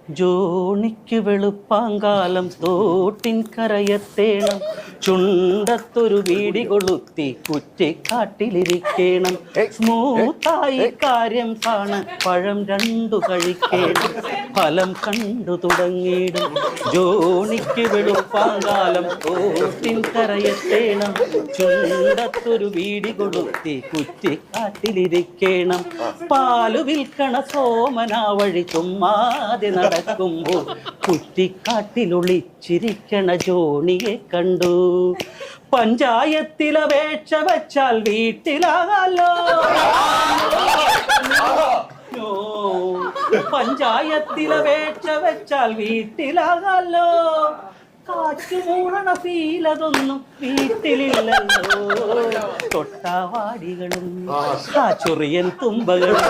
ജോണിക്ക് വെളുപ്പാങ്കാലം തോട്ടിൻ കരയത്തേണം, ചുണ്ടത്തൊരു വീടി കൊളുത്തി കുറ്റിക്കാട്ടിലിരിക്കണം, സ്മൂത്തായി കാര്യം കാണാൻ പഴം രണ്ടു കഴിക്കണം, ഫലം കണ്ടു തുടങ്ങിയിടും. ജോണിക്ക് വെളുപ്പാങ്കാലം തോട്ടിൻ കരയത്തേണം, ചുണ്ടത്തൊരു വീടി കൊളുത്തി കുറ്റിക്കാട്ടിലിരിക്കണം, പാലു വിൽക്കണ സോമനാ വഴി ചുമ്മാതെ നടക്കുമ്പോൾ കുറ്റിക്കാട്ടിലൊളിച്ചിരിക്കണ ജോണിയെ കണ്ടു. പഞ്ചായത്തിലപേക്ഷ വച്ചാൽ വീട്ടിലാകാലോ, പഞ്ചായത്തിലപേക്ഷ വെച്ചാൽ വീട്ടിലാകാലോ, കാറ്റ് മൂടണ ഫീലതൊന്നും വീട്ടിലില്ലല്ലോ, തൊട്ടാവാടികളും ചൊറിയൻ തുമ്പകളും